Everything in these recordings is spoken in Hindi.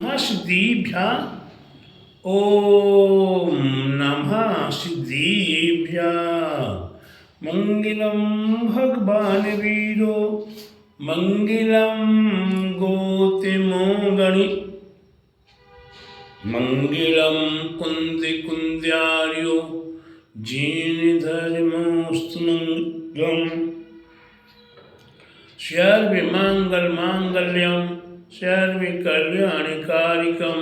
सिद्धिभ्या ॐ नमः सिद्धिभ्या मंगलम भगवान वीरो मंगलम गोतिमोगणि मंगलम कुंद कुंद्यार्यो जीन धर्मोस्तु मंगलम सर्व मंगल मांगल्यम सर्व कल्याणकारिकम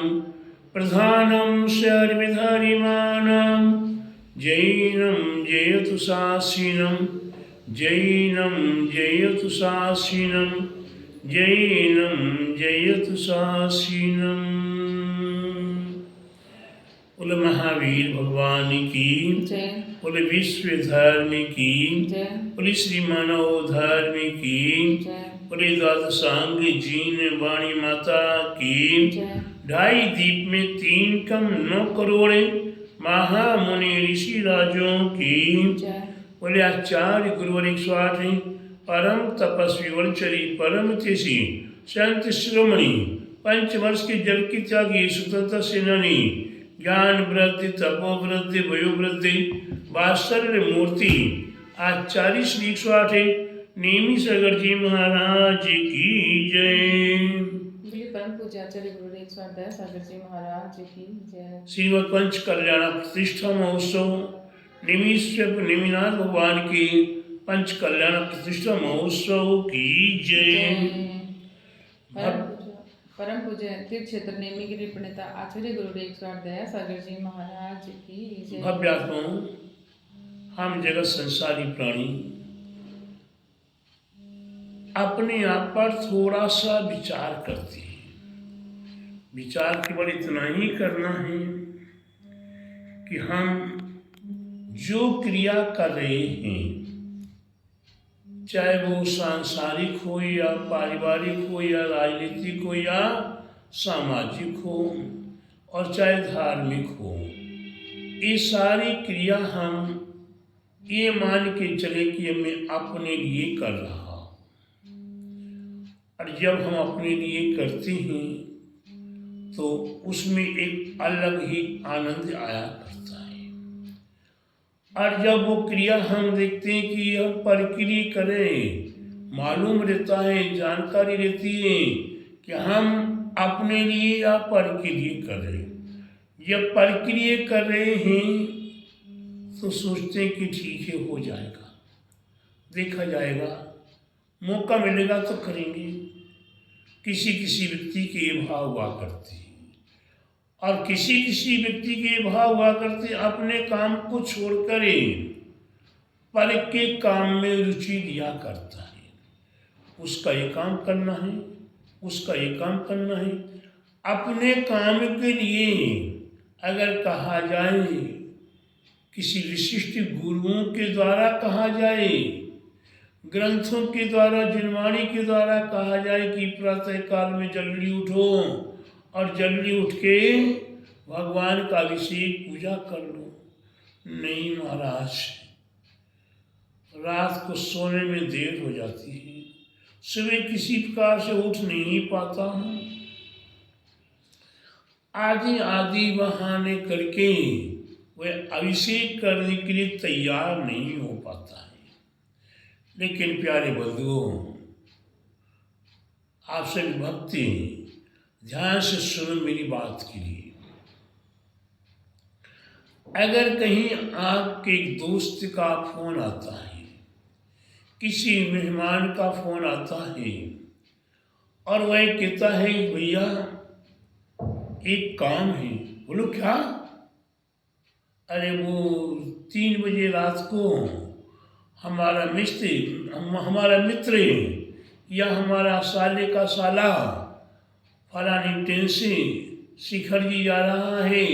प्रधानम सर्वधर्माणां जैनं जयतु शासिनं जैनं जयतु शासिनं जैनं जयतु शासिनं। बोले महावीर भगवान की जय, बोले विश्व धर्म की जय, बोले श्री मानव धर्म की जय, बोले द्वादशांग जीन वाणी माता की जय। ढाई दीप में 3 कम 9 करोड़ महामुनि ऋषि राजों की जय। बोले आचार्य गुरुवर 108 परम तपस्वी वंचरी परम तेजी संत शिरोमणि 5 वर्ष के जल की त्यागी स्वतंत्र सेनानी ज्ञान वृद्धि तपोवृद्धि वयोवृद्धि वात्सल्य मूर्ति आचार्य श्री 108 नेमी सागर जी महाराज की जय। परम पूज्य आचार्य गुरु 108 सागर जी महाराज की जय। श्रीमद पंच कल्याण प्रतिष्ठा महोत्सव निमिषप निमिनाथ भगवान की पंच कल्याण प्रतिष्ठा महोत्सव की जय। परम पूज्य तीर्थ क्षेत्र नेमीगिरी प्रणेता आचार्य गुरु 108 सागर जी महाराज की जय। भव्यात्माओं, हम जगत संसारी प्राणी अपने आप पर थोड़ा सा विचार करते हैं। विचार केवल इतना ही करना है कि हम जो क्रिया कर रहे हैं, चाहे वो सांसारिक हो या पारिवारिक हो या राजनीतिक हो या सामाजिक हो और चाहे धार्मिक हो, ये सारी क्रिया हम ये मान के चले कि मैं अपने लिए कर रहा। और जब हम अपने लिए करते हैं तो उसमें एक अलग ही आनंद आया करता है। और जब वो क्रिया हम देखते हैं कि हम प्रक्रिया करें, मालूम रहता है, जानकारी रहती है कि हम अपने लिए या प्रक्रिया कर रहे हैं। जब प्रक्रिया कर रहे हैं तो सोचते हैं कि ठीक है, हो जाएगा, देखा जाएगा, मौका मिलेगा तो करेंगे। किसी किसी व्यक्ति के ये भाव हुआ करते हैं और किसी किसी व्यक्ति के भाव हुआ करते अपने काम को छोड़कर पर के काम में रुचि लिया करता है। उसका ये काम करना है, उसका ये काम करना है। अपने काम के लिए अगर कहा जाए, किसी विशिष्ट गुरुओं के द्वारा कहा जाए, ग्रंथों के द्वारा, जिनवाणी के द्वारा कहा जाए कि प्रातः काल में जल्दी उठो और जल्दी उठ के भगवान का अभिषेक पूजा कर लो। नहीं महाराज, रात को सोने में देर हो जाती है, सुबह किसी प्रकार से उठ नहीं पाता हूँ, आदि आदि बहाने करके वह अभिषेक करने के लिए तैयार नहीं हो पाता है। लेकिन प्यारे बंधुओं, आप सभी भक्ति ध्यान से सुनो मेरी बात के लिए। अगर कहीं आपके दोस्त का फोन आता है, किसी मेहमान का फोन आता है और वह कहता है भैया एक काम है, बोलो क्या? अरे वो 3 बजे रात को हमारा मित्र या हमारा साले का साला फलानी ट्रेन से शिखर जी जा रहा है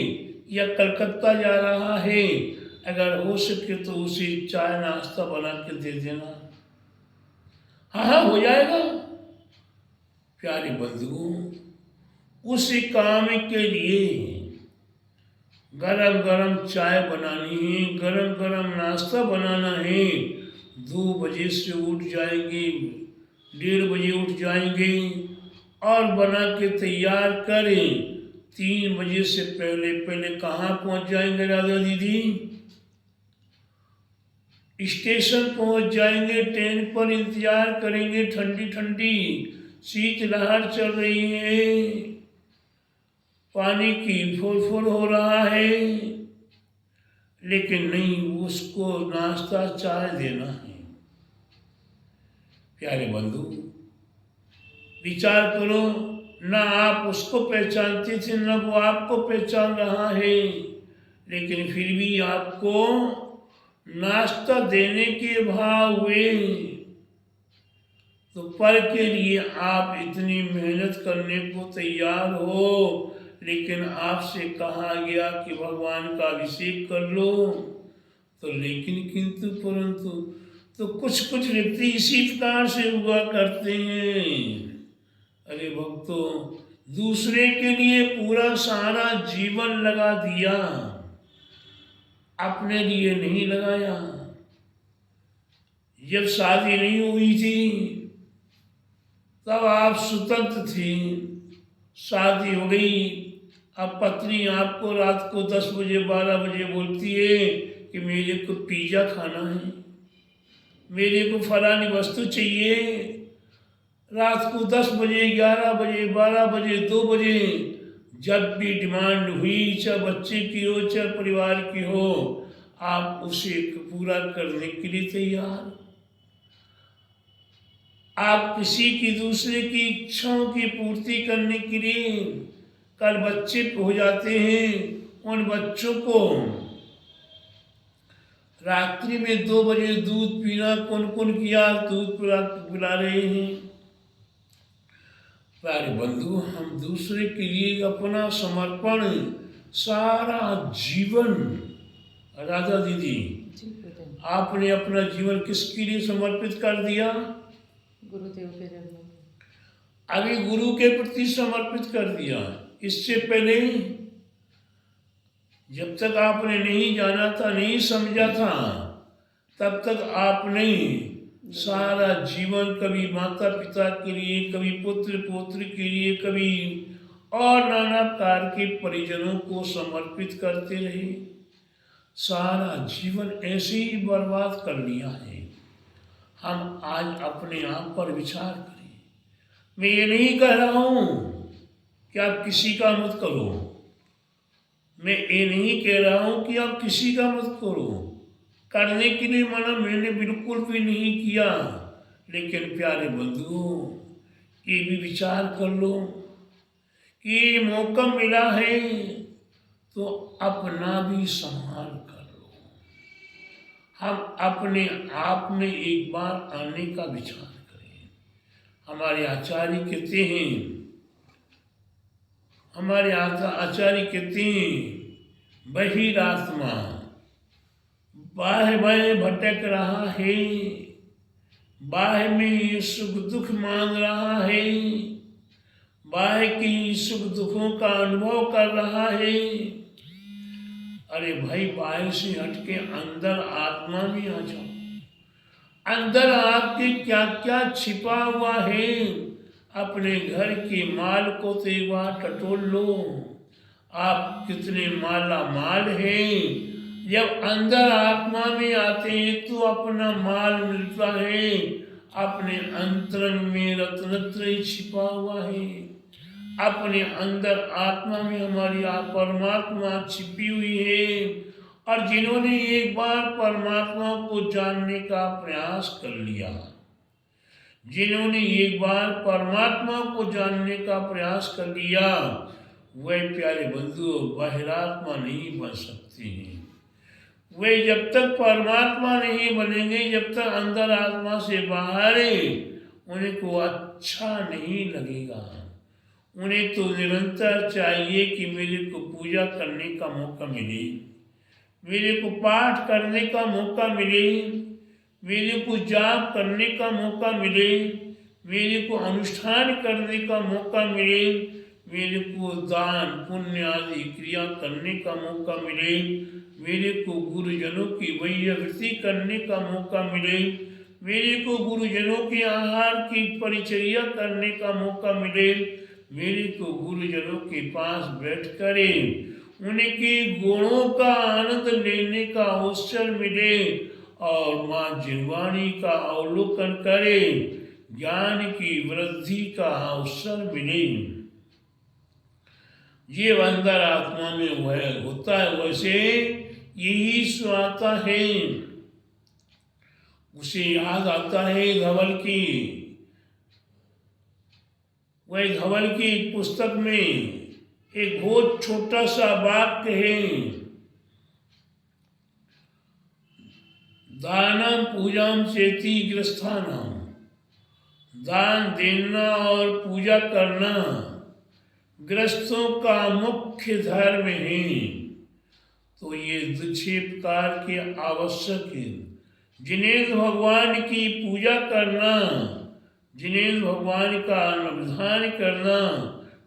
या कलकत्ता जा रहा है, अगर हो सके तो उसे चाय नाश्ता बना के दे देना। हाँ हाँ, हो जाएगा। प्यारे बंधुओं, उसी काम के लिए गरम गरम चाय बनानी है, गरम गरम नाश्ता बनाना है। 2 बजे से उठ जाएंगे, 1:30 बजे उठ जाएंगे और बना के तैयार करें। 3 बजे से पहले पहले कहाँ पहुंच जाएंगे राधा दीदी? स्टेशन पहुंच जाएंगे, ट्रेन पर इंतजार करेंगे, ठंडी ठंडी शीतलहर चल रही है, पानी की फुर हो रहा है, लेकिन नहीं, उसको नाश्ता चाय देना है। प्यारे बंधु, विचार करो, ना आप उसको पहचानते थे ना वो आपको पहचान रहा है, लेकिन फिर भी आपको नाश्ता देने के भाव हुए। तो पल के लिए आप इतनी मेहनत करने को तैयार हो, लेकिन आपसे कहा गया कि भगवान का अभिषेक कर लो, तो लेकिन किंतु परंतु तो कुछ कुछ व्यक्ति इसी प्रकार से हुआ करते हैं। अरे भक्तों, दूसरे के लिए पूरा सारा जीवन लगा दिया, अपने लिए नहीं लगाया। जब शादी नहीं हुई थी तब आप स्वतंत्र थे, शादी हो गई, अब पत्नी आपको रात को 10 बजे 12 बजे बोलती है कि मेरे को पिज़्ज़ा खाना है, मेरे को फलानी वस्तु चाहिए। रात को 10 बजे 11 बजे 12 बजे 2 बजे जब भी डिमांड हुई, चाहे बच्चे की हो चाहे परिवार की हो, आप उसे पूरा करने के लिए तैयार। आप किसी की दूसरे की इच्छाओं की पूर्ति करने के लिए, कल बच्चे हो जाते हैं, उन बच्चों को रात्रि में 2 बजे दूध पीना कौन किया, दूध पिला रहे हैं। प्यारे बंधु, हम दूसरे के लिए अपना समर्पण, सारा जीवन, राधा दीदी आपने अपना जीवन किसके लिए समर्पित कर दिया? गुरुदेव के चरणों में। अभी गुरु के प्रति समर्पित कर दिया। इससे पहले जब तक आपने नहीं जाना था, नहीं समझा था, तब तक आपने सारा जीवन कभी माता पिता के लिए, कभी पुत्र पौत्र के लिए, कभी और नाना प्रकार के परिजनों को समर्पित करते रहे। सारा जीवन ऐसे ही बर्बाद कर लिया है। हम आज अपने आप पर विचार करें। मैं ये नहीं कह रहा हूँ कि आप किसी का मत करो, मैं ये नहीं कह रहा हूँ कि आप किसी का मत करो, करने के लिए मना मैंने बिल्कुल भी नहीं किया, लेकिन प्यारे बंधुओं, ये भी विचार कर लो कि ये मौका मिला है तो अपना भी संभाल कर लो। हम अपने आप में एक बार आने का विचार करें। हमारे आचार्य कहते हैं, बहिरात्मा बाह्य में भटक रहा है, बाह्य में सुख दुख मांग रहा है, बाह्य की सुख दुखों का अनुभव कर रहा है। अरे भाई, बाह्य से हटके अंदर आत्मा में आ जाओ। अंदर आपके क्या क्या छिपा हुआ है, अपने घर के माल को तो एक बार टटोल लो। आप कितने माला माल हैं। जब अंदर आत्मा में आते हैं तो अपना माल मिलता है, अपने अंतरंग में रत्नत्रय छिपा हुआ है। अपने अंदर आत्मा में हमारी परमात्मा छिपी हुई है। और जिन्होंने एक बार परमात्मा को जानने का प्रयास कर लिया, जिन्होंने एक बार परमात्मा को जानने का प्रयास कर लिया, वह प्यारे बंधुओं बहिरात्मा नहीं बन सकते हैं। वे जब तक परमात्मा नहीं बनेंगे, जब तक अंदर आत्मा से बाहर है, उन्हें को अच्छा नहीं लगेगा। उन्हें तो निरंतर चाहिए कि मेरे को पूजा करने का मौका मिले, मेरे को पाठ करने का मौका मिले, मेरे को जाप करने का मौका मिले, मेरे को अनुष्ठान करने का मौका मिले, मेरे को दान पुण्य आदि क्रिया करने का मौका मिले, मेरे को गुरुजनों की वैयवृत्ति करने का मौका मिले, मेरे को गुरुजनों के आहार की परिचर्या करने का मौका मिले, मेरे को गुरुजनों के पास बैठ करे उनके गुणों का आनंद लेने का अवसर मिले और माँ जिनवाणी का अवलोकन करे, ज्ञान की वृद्धि का अवसर मिले। ये अंदर आत्मा में वह होता है, वैसे यही स्वाता है। उसे याद आता है धवल की, वह धवल की पुस्तक में एक बहुत छोटा सा वाक्य है, दानम पूजाम चेती ग्रस्थानम, दान देना और पूजा करना ग्रस्तों का मुख्य धर्म है। तो ये 6 प्रकार के आवश्यक है। जिनेन्द्र भगवान की पूजा करना, जिनेन्द्र भगवान का अनुधान करना,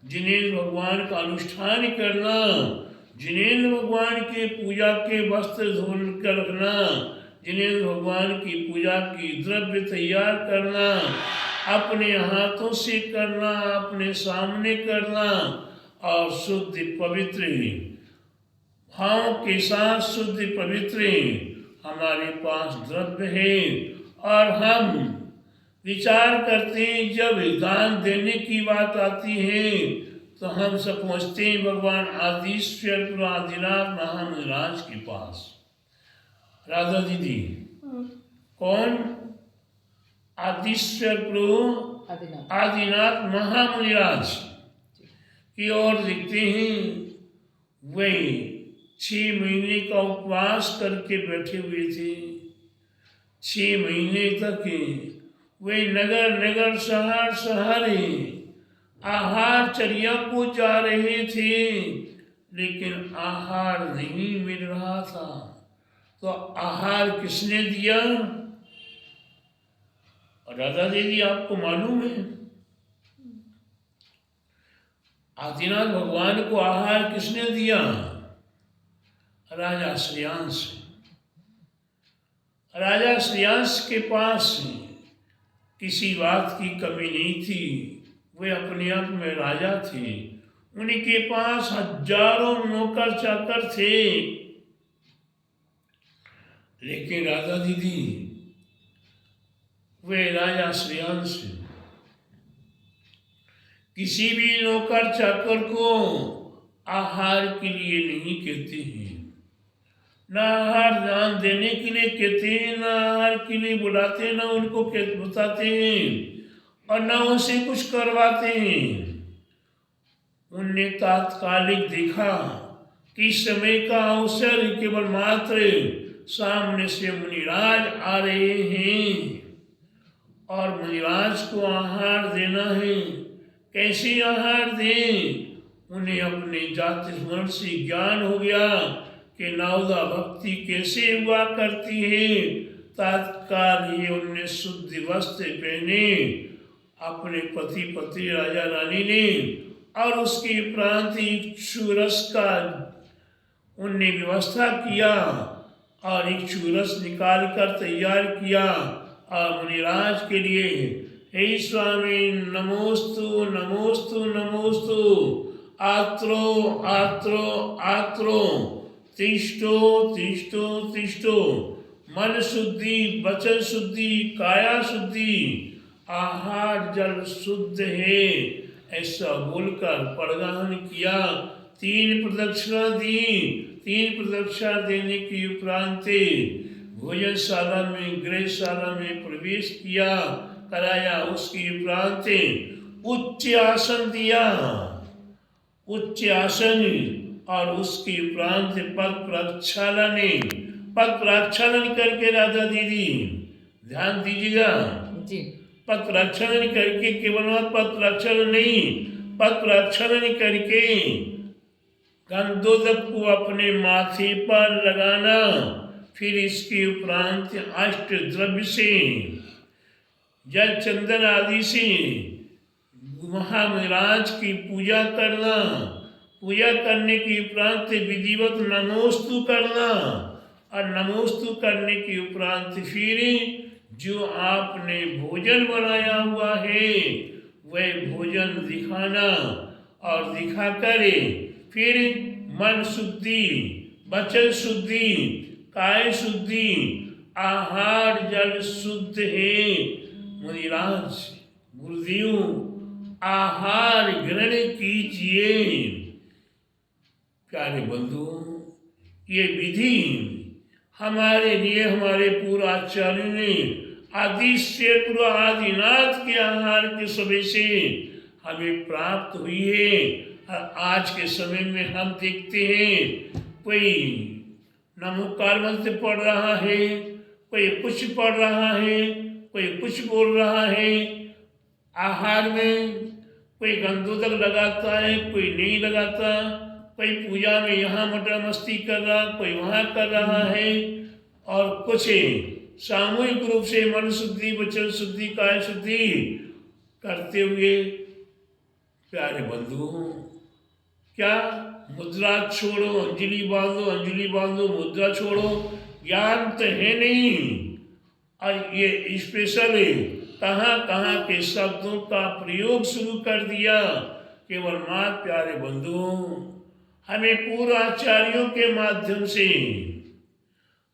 जिनेन्द्र भगवान का अनुष्ठान करना, जिनेन्द्र भगवान के पूजा के वस्त्र धोल कर रखना, जिनेन्द्र भगवान की पूजा की द्रव्य तैयार करना, अपने हाथों से करना, अपने सामने करना और शुद्ध पवित्र भाव के साथ शुद्ध पवित्र हमारे पास द्रव्य है। और हम विचार करते हैं, जब दान देने की बात आती है तो हम सब पहुँचते हैं भगवान आदिश्वर आदिनाथ महाराज के पास। राधा दीदी कौन? आदिश्वर प्रभु आदिनाथ महामुनिराज की ओर देखते हैं। वे 6 महीने का उपवास करके बैठे हुए थे। 6 महीने तक वे नगर नगर शहर शहर आहार चर्या को जा रहे थे, लेकिन आहार नहीं मिल रहा था। तो आहार किसने दिया? राधा देवी आपको मालूम है, आदिनाथ भगवान को आहार किसने दिया? राजा श्रेयांश। राजा श्रेयांश के पास किसी बात की कमी नहीं थी, वे अपने आप में राजा थे। उनके पास हजारों नौकर चाकर थे, लेकिन राधा दीदी वे राजा श्रेयांश किसी भी नौकर चाकर को आहार के लिए नहीं कहते हैं, ना आहार दान देने के लिए कहते हैं, ना आहार के लिए बुलाते हैं, ना उनको बताते हैं और ना उनसे कुछ करवाते हैं। उनने तात्कालिक देखा कि समय का अवसर केवल मात्र सामने से मुनिराज आ रहे हैं और मुनिराज को आहार देना है। कैसे आहार दें? उन्हें अपने जाति स्मरण से ज्ञान हो गया कि नवदा भक्ति कैसे हुआ करती है। तत्काल ही उनने शुद्ध वस्त्र पहने, अपने पति पत्नी राजा रानी ने, और उसके उपरांत इक्षु रस का उनने व्यवस्था किया और इक्षु रस निकाल कर तैयार किया और मुनिराज के लिए, हे स्वामी नमोस्तु नमोस्तु नमोस्तु, आत्रो आत्रो आत्रो, तिष्ठो तिष्ठो तिष्ठो, मन शुद्धि, वचन शुद्धि, काया शुद्धि, आहार जल शुद्ध है, ऐसा बोलकर प्रदान किया। 3 प्रदक्षिणा दी। 3 प्रदक्षिणा देने के उपरांत भोजनशाला में गृहशाला में प्रवेश किया कराया। उसके उपरांत उच्च आसन दिया, उच्च आसन, और उसके उपरांत पद प्रक्षालन, पद प्रक्षालन करके राधा दीदी ध्यान दीजिएगा जी, पद प्रक्षालन करके, केवल पद प्रक्षालन नहीं, पद प्रक्षालन करके गंधोदक को अपने माथे पर लगाना। फिर इसके उपरांत अष्ट द्रव्य से, जल चंदन आदि से महाराज की पूजा करना। पूजा करने के उपरांत विधिवत नमोस्तु करना और नमोस्तु करने के उपरांत फिर जो आपने भोजन बनाया हुआ है वह भोजन दिखाना और दिखा करे, फिर मन शुद्धि, वचन शुद्धि, काय शुद्धि, आहार जल शुद्ध है। मुनिराज गुरुदेव आहार ग्रहण कीजिए। प्यारे बंधुओं, ये विधि हमारे लिए हमारे पूर्वाचार्य ने आदि से पूर्व आदिनाथ के आहार के समय से हमें प्राप्त हुई है। और आज के समय में हम देखते हैं कोई नमोकार मंत्र पढ़ रहा है, कोई कुछ पढ़ रहा है, कोई कुछ बोल रहा है। आहार में कोई गंधोदक लगाता है, कोई नहीं लगाता, कोई पूजा में यहाँ मटर मस्ती कर रहा, कोई वहाँ कर रहा है। और कुछ सामूहिक रूप से मन शुद्धि, वचन शुद्धि, काय शुद्धि करते हुए प्यारे बंधुओं, क्या मुद्रा छोड़ो अंजलि बांधो, अंजलि बांधो मुद्रा छोड़ो, ज्ञान तो है नहीं। और ये स्पेशल कहाँ कहाँ के शब्दों का प्रयोग शुरू कर दिया। केवल मात प्यारे बंधुओं, हमें पूर्वाचार्यों के माध्यम से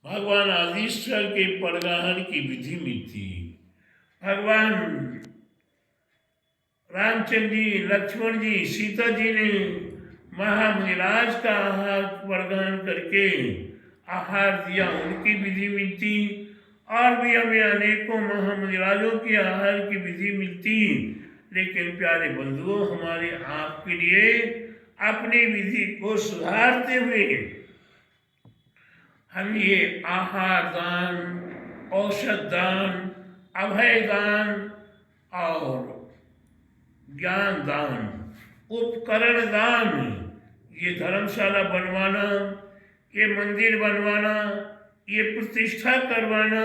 भगवान आदिश्वर के परगाहन की विधि मिलती। भगवान रामचंद्र जी, लक्ष्मण जी, सीता जी ने महामुनिराज का आहार परगाहन करके आहार दिया, उनकी विधि मिलती। और भी हमें अनेकों महामुनिराजों की आहार की विधि मिलती। लेकिन प्यारे बंधुओं, हमारे आपके लिए अपनी विधि को सुधारते हुए हम ये आहार दान, औषध दान, अभय दान और ज्ञान दान, उपकरण दान, ये धर्मशाला बनवाना, ये मंदिर बनवाना, ये प्रतिष्ठा करवाना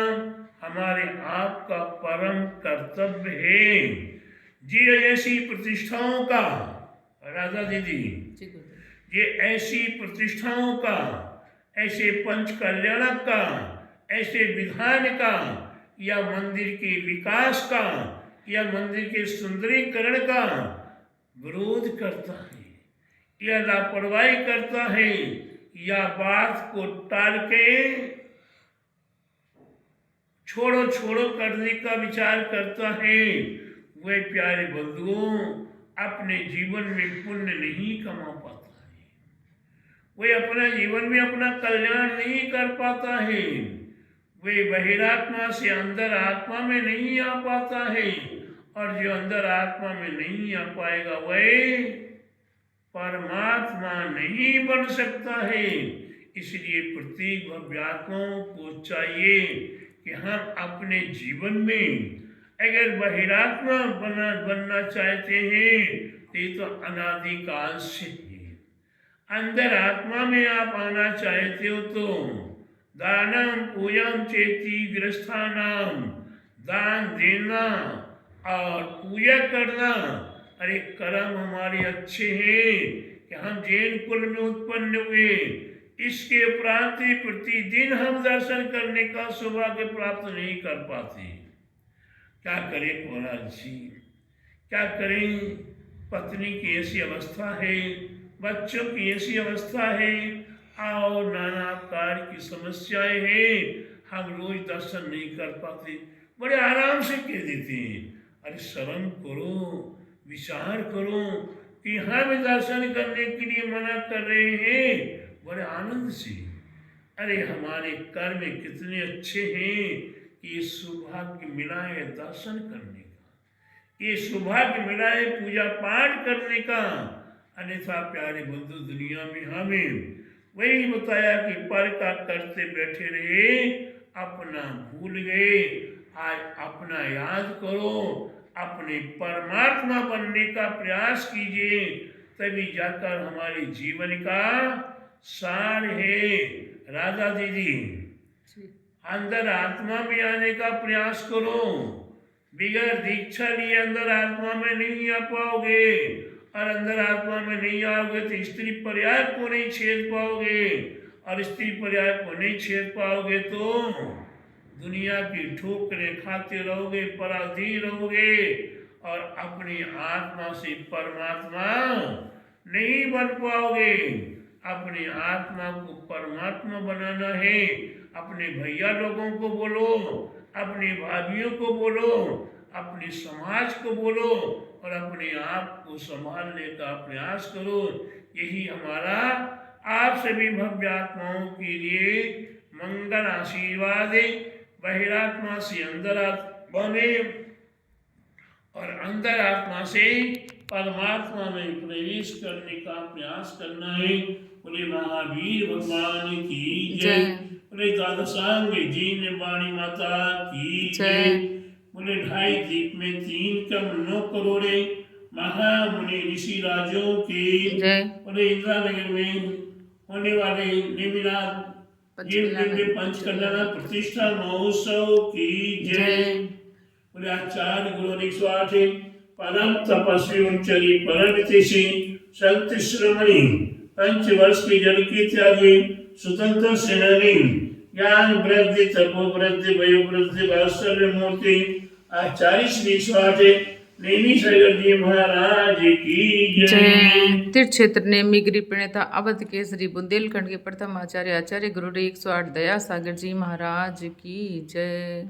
हमारे आपका परम कर्तव्य है। जी ऐसी प्रतिष्ठाओं का, राधा दीदी, ये ऐसी प्रतिष्ठाओं का, ऐसे पंच कल्याणक का, ऐसे विधान का, या मंदिर के विकास का, या मंदिर के सुंदरीकरण का विरोध करता है, या लापरवाही करता है, या बात को टाल के छोड़ो छोड़ो करने का विचार करता है, वह प्यारे बंधुओं अपने जीवन में पुण्य नहीं कमा पाता है। वह अपना जीवन में अपना कल्याण नहीं कर पाता है। वह बहिरात्मा से अंदर आत्मा में नहीं आ पाता है। और जो अंदर आत्मा में नहीं आ पाएगा वह परमात्मा नहीं बन सकता है। इसलिए प्रत्येक भव्यात्माओं को चाहिए कि हम अपने जीवन में अगर बहिरात्मा बनना चाहते हैं तो ये तो अनादिकाल से है। अंदर आत्मा में आप आना चाहते हो तो दानम पूजम चेती गृहस्थानाम, दान देना और पूजा करना। अरे कर्म हमारे अच्छे हैं कि हम जैन कुल में उत्पन्न हुए, इसके उपरांत प्रतिदिन हम दर्शन करने का सौभाग्य प्राप्त नहीं कर पाते। क्या करें महाराज जी, क्या करें? पत्नी की ऐसी अवस्था है, बच्चों की ऐसी अवस्था है और नाना प्रकार की समस्याएं हैं, हम रोज दर्शन नहीं कर पाते। बड़े आराम से कह देते हैं, अरे शर्म करो, विचार करो कि हम दर्शन करने के लिए मना कर रहे हैं बड़े आनंद से। अरे हमारे कर्म कितने अच्छे हैं कि ये सौभाग्य मिला है दर्शन करने का, ये सौभाग्य मिला है पूजा पाठ करने का। अन्यथा प्यारे बंधु दुनिया में हमें वही बताया कि पर का करते बैठे रहे, अपना भूल गए। आज अपना याद करो, अपने परमात्मा बनने का प्रयास कीजिए, तभी जाकर हमारे जीवन का सार है। राधा दीदी, अंदर आत्मा में आने का प्रयास करो। बिगैर दीक्षा लिए अंदर आत्मा में नहीं आ पाओगे, और अंदर आत्मा में नहीं आओगे तो स्त्री पर्याय को नहीं छेद पाओगे, और स्त्री पर्याय को नहीं छेद पाओगे तो दुनिया की ठोकरें खाते रहोगे, पराधीन रहोगे और अपनी आत्मा से परमात्मा नहीं बन पाओगे। अपनी आत्मा को परमात्मा बनाना है। अपने भैया लोगों को बोलो, अपनी भाभियों को बोलो, अपने समाज को बोलो और अपने आप को संभालने का प्रयास करो। यही हमारा आप सभी भव्य आत्माओं के लिए मंगल आशीर्वाद है। बहिरात्मा से अंदर बने और अंदर आत्मा से परमात्मा में प्रवेश करने का प्रयास करना है। बोले महावीर भगवान की जय। बोले द्वादशांग जीन वाणी माता की जय। बोले 2.5 द्वीप में 3 कम 9 करोड़े महामुनि ऋषि राजों की जय। बोले इंदिरानगर में होने वाले नेमिनाथ पंचकल्याण प्रतिष्ठा महोत्सव की जय। बोले आचार्य गुरु 108 परम तपस्वी उच्चरी परमतिशि संत श्रमणी 5 वर्ष की जल की त्यागी स्वतंत्र सेनानी ज्ञान वृद्धि तपो वृद्धि वयो वृद्धि वात्सल्य मूर्ति आचार्य श्री 108 नेमी सागर जी महाराज की जय। तीर्थ क्षेत्र नेमी गिरी प्रणेता अवध केसरी बुंदेलखंड के प्रथम आचार्य आचार्य गुरु 108 दया सागर जी महाराज की जय।